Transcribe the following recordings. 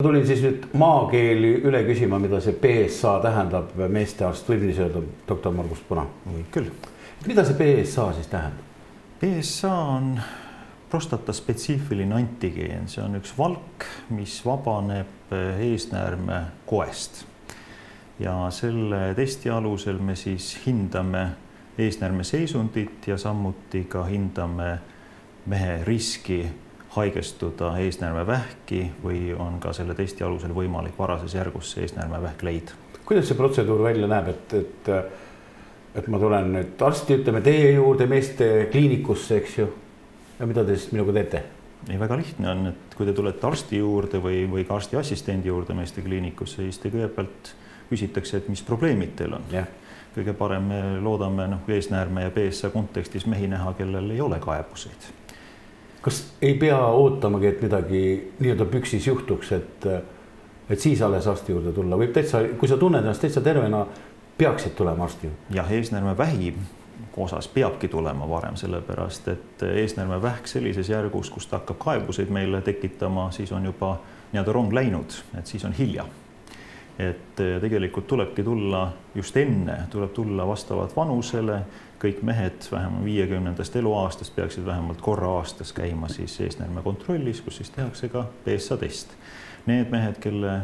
Ma tulin siis nüüd maakeeli üle küsima, mida see PSA tähendab meestearst, võib nii öelda, doktor Margus Puna? Küll. Mida see PSA siis tähendab? PSA on prostataspetsiifiline antigeen, see on üks valk, mis vabaneb eesnäärme koest. Ja selle testi alusel me siis hindame eesnäärme seisundit ja samuti ka hindame mehe riski haigestuda eesnäärme vähki või on ka selle testi alusel võimalik varases järgus eesnäärme vähk leida. Kuidas see protseduur välja näeb, et ma tulen nüüd arsti, ütleme teie juurde meeste kliinikusse, eks ju? Ja mida te siis minuga teete? Ei, väga lihtne on, et kui te tulete arsti juurde või ka arsti assistendi juurde meeste kliinikusse, siis te kõigepealt küsitakse, et mis probleemid teil on. Ja. Kõige parem me loodame eesnäärme ja PSA kontekstis mehi näha, kellel ei ole kaebuseid. Kas ei pea ootamagi, et midagi nii-öelda püksis juhtuks, et siis alles arsti juurde tulla? Võib täitsa, kui sa tunned ennast täitsa tervena, peaksid tulema arsti juurde? Jah, eesnäärme vähi osas peabki tulema varem, sellepärast, et eesnäärme vähk sellises järgus, kus ta hakkab kaebuseid meile tekitama, siis on juba nii-öelda rong läinud, et siis on hilja. Et tegelikult tulebki tulla just enne, tuleb tulla vastavalt vanusele, kõik mehed vähemalt 50. eluaastast peaksid vähemalt korra aastas käima siis eesnäärme kontrollis, kus siis tehakse ka PSA test. Need mehed, kelle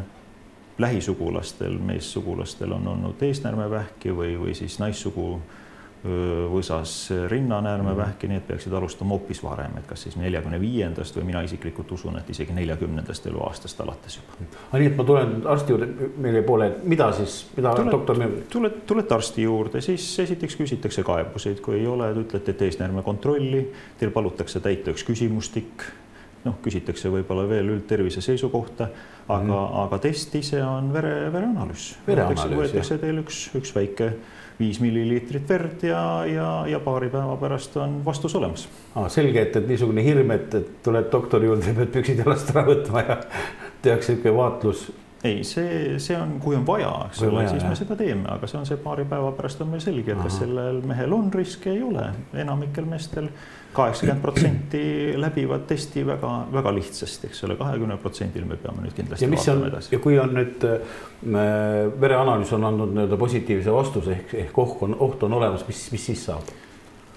lähisugulastel, meessugulastel on olnud eesnäärme vähki või siis naissugu võsas rinnanäärme vähki, need peaksid alustama hoopis varem, et kas siis 45. või mina isiklikult usun, et isegi 40. eluaastast alates juba. Nii, et ma tulen arsti juurde meile poole, mida siis, mida doktor... Tulete arsti juurde, siis esiteks küsitakse kaebuseid, kui ei ole, ütlete, et eesnäärme kontrolli, teil palutakse täita üks küsimustik, küsitakse võib-olla veel üldtervise seisukohta, aga test ise on vereanalüüs. Võetakse teil üks väike 5 milliliitrit verd ja paari päeva pärast on vastus olemas. Selge, et niisugune hirm, et tuleb doktori juurde, pead püksid jalast ära võtma ja tehakse ikka vaatlus. Ei, see on, kui on vaja, siis me seda teeme, aga see on see paari päeva pärast on meil selge, et kas sellel mehel on riske, ei ole. Enamikel meestel 80% läbivad testi väga lihtsasti, eks ole, 20% me peame nüüd kindlasti vaatama edasi. Ja kui on nüüd vereanalüüs on andnud positiivse vastuse, ehk oht on olemas, mis siis saab?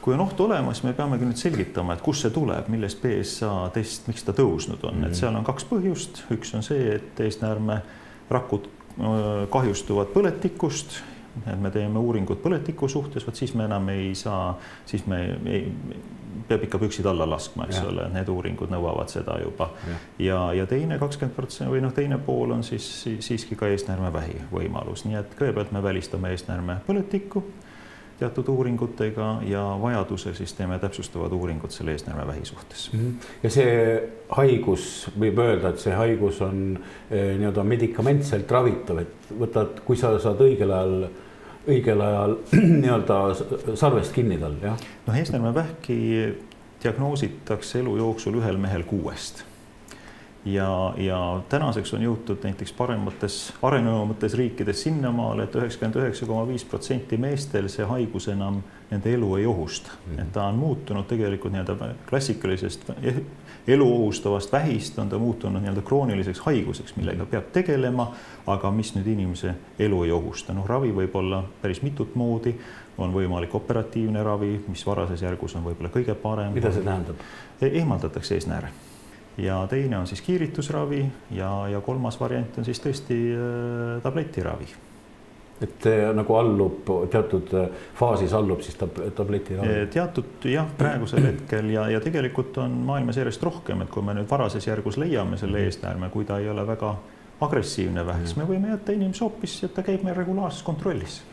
Kui on oht olemas, me peamegi nüüd selgitama, et kus see tuleb, millest PSA test, miks ta tõusnud on. Et seal on 2 põhjust. Üks on see, et eesnäärme rakud kahjustuvad põletikust, et me teeme uuringut põletiku suhtes, siis me enam ei saa, siis me peab ikka püksid alla laskma, eks ole, need uuringud nõuavad seda juba. Ja teine 20% või teine pool on siiski ka eesnäärme vähi võimalus. Nii et kõigepealt me välistame eesnäärme põletikku teatud uuringutega ja vajadusel siis teeme täpsustavad uuringud selle eesnäärme vähi suhtes. Ja see haigus, võib öelda, et see haigus on nii-öelda medikamentselt ravitav, et võtad, kui sa saad õigel ajal nii-öelda sarvest kinni tal, jah? Eesnäärme vähki diagnoositakse elu jooksul ühel mehel 6. Ja tänaseks on jõutud näiteks paremates arenenumates riikides sinnamaale, et 99,5% meestel see haigus enam nende elu ei ohusta. Et ta on muutunud tegelikult klassikalisest elu ohustavast vähist, on ta muutunud krooniliseks haiguseks, millega peab tegelema, aga mis nüüd inimese elu ei ohusta. Ravi võib olla päris mitut moodi, on võimalik operatiivne ravi, mis varases järgus on võib-olla kõige parem. Mida see tähendab? Eemaldatakse eesnääre. Ja teine on siis kiiritusravi ja kolmas variant on siis tõesti tabletiravi. Et nagu allub, teatud faasis allub siis tabletiravi? Teatud jah, praegusel hetkel ja tegelikult on maailmas järjest rohkem, et kui me nüüd varases järgus leiame selle eesnäärme, kui ta ei ole väga agressiivne vähk, siis me võime jätta inimese hoopis, et ta käib meil regulaarses kontrollis.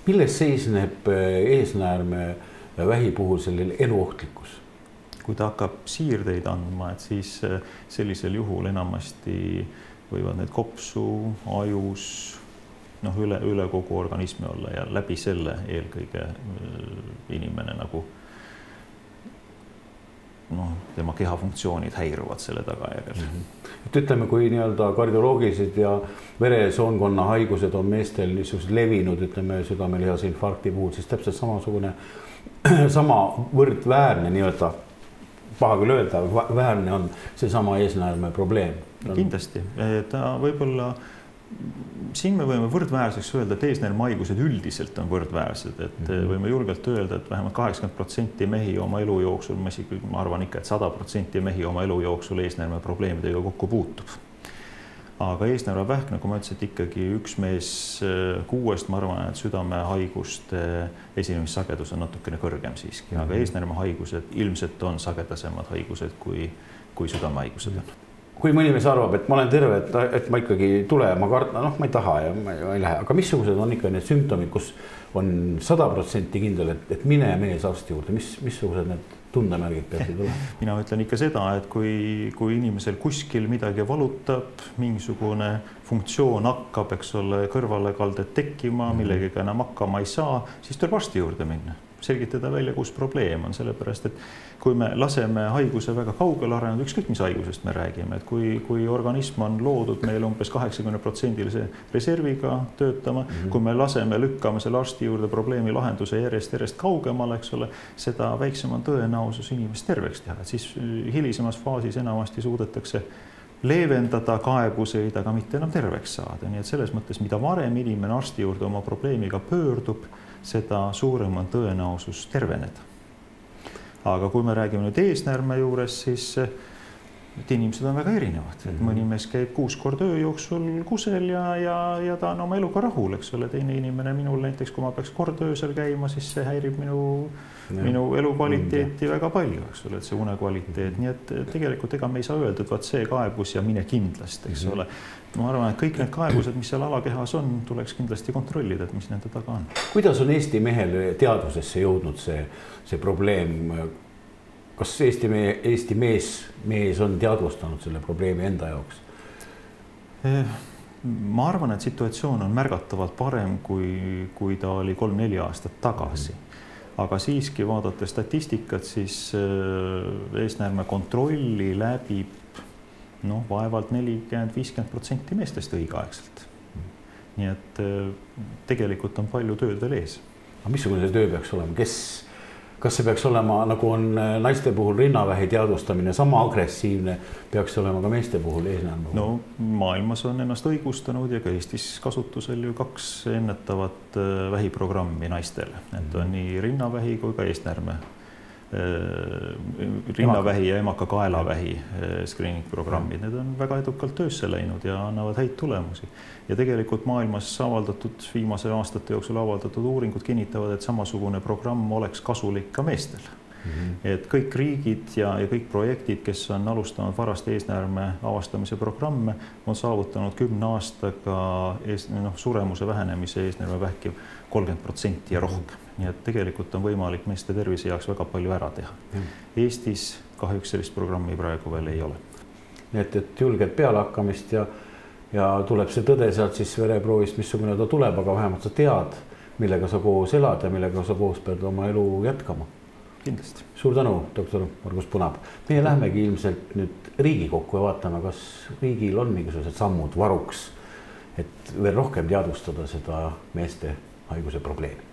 Milles seisneb eesnäärme vähi puhul sellel eluohtlikkus? Kui ta hakkab siirdeid andma, et siis sellisel juhul enamasti võivad need kopsu, ajus, üle kogu organismi olla ja läbi selle eelkõige inimene nagu tema kehafunktsioonid häiruvad selle tagajärjel. Et ütleme, kui nii-öelda kardioloogilised ja veresoonkonna haigused on meestel niisugused levinud, ütleme südamelihase infarkti puhul, siis täpselt sama võrdväärne nii-öelda paha küll öelda, väärne on see sama eesnäärme probleem. Kindlasti, ta võib-olla siin me võime võrdväärseks öelda, et eesnäärmehaigused üldiselt on võrdväärsed, et võime julgelt öelda, et vähemalt 80% mehi oma elu jooksul, ma arvan ikka, et 100% mehi oma elu jooksul eesnäärme probleemidega kokku puutub. Aga eesnäärmevähk, nagu ma ütlesin, et ikkagi üks mees 6, ma arvan, et südamehaiguste esinemissagedus on natukene kõrgem siiski, aga eesnäärmehaigused ilmselt on sagedasemad haigused kui südamehaigused on. Kui mõni mees arvab, et ma olen terve, et ma ikkagi tule, ma kardan, ma ei taha ja ma ei lähe, aga missugused on ikka need sümptomid, kus on 100% kindel, et mine mees arsti juurde, missugused need tundemärgid peaksid olema? Mina ütlen ikka seda, et kui inimesel kuskil midagi valutab, mingisugune funktsioon hakkab, eks ole, kõrvalekaldet tekkima, millegagi enam hakkama ei saa, siis tuleb arsti juurde minna. Selgitada välja, kus probleem on, sellepärast, et kui me laseme haiguse väga kaugele arenenud, ükskõik mis haigusest me räägime, et kui organism on loodud meil umbes 80% reserviga töötama, kui me laseme lükkame selle arsti juurde probleemi lahenduse järjest kaugemale, eks ole, seda väiksem on tõenäosus inimest terveks teha, et siis hilisemas faasis enamasti suudetakse leevendada kaebuseid, aga mitte enam terveks saada. Nii et selles mõttes, mida varem inimene arsti juurde oma probleemiga pöördub, seda suurem on tõenäosus terveneda. Aga kui me räägime nüüd eesnäärme juures, siis inimesed on väga erinevad. Et mõni mees käib 6 korda öö jooksul kusel ja ta on oma eluga rahul, eks ole. Teine inimene minul näiteks, kui ma peaks kord öösel käima, siis see häirib minu elukvaliteeti väga palju, eks ole, et see unekvaliteet. Nii et tegelikult ega me ei saa öelda, et vaat see kaebus ja mine kindlasti, eks ole. Ma arvan, et kõik need kaebused, mis seal alakehas on, tuleks kindlasti kontrollida, et mis nende taga on. Kuidas on Eesti mehel teadvusesse jõudnud see probleem? Kas Eesti mees on teadvustanud selle probleemi enda jaoks? Ma arvan, et situatsioon on märgatavalt parem, kui ta oli 3-4 aastat tagasi. Aga siiski vaadates statistikat, siis eesnäärme kontrolli läbib vaevalt 40-50% meestest õigeaegselt. Nii et tegelikult on palju tööd veel ees. Aga missugune see töö peaks olema? Kas see peaks olema, nagu on naiste puhul rinnavähi teadvustamine, sama agressiivne peaks olema ka meeste puhul eesnäärme? No maailmas on ennast õigustanud ja ka Eestis kasutusel ju 2 ennetavat vähiprogrammi naistele. Et on nii rinnavähi kui ka eesnäärme. Rinnavähi ja emaka kaelavähi screening programmid, need on väga edukalt töösse läinud ja annavad häid tulemusi. Ja tegelikult maailmas viimase aastate jooksul avaldatud uuringud kinnitavad, et samasugune programm oleks kasulik ka meestel. Et kõik riigid ja kõik projektid, kes on alustanud varast eesnäärme avastamise programme, on saavutanud 10 aastaga suremuse vähenemise eesnäärme vähki 30% ja rohkem. Nii et tegelikult on võimalik meeste tervise jaoks väga palju ära teha. Eestis kahjuks sellist programmi praegu veel ei ole. Nii et julged pealehakkamist ja tuleb see tõde sealt siis vereproovist, missugune ta tuleb, aga vähemalt sa tead, millega sa koos elad ja millega sa koos pead oma elu jätkama. Kindlasti. Suur tänu, doktor Margus Punab. Meie lähemegi ilmselt nüüd Riigikokku ja vaatame, kas riigil on mingisugused sammud varuks, et veel rohkem teadvustada seda meeste haiguse probleemi.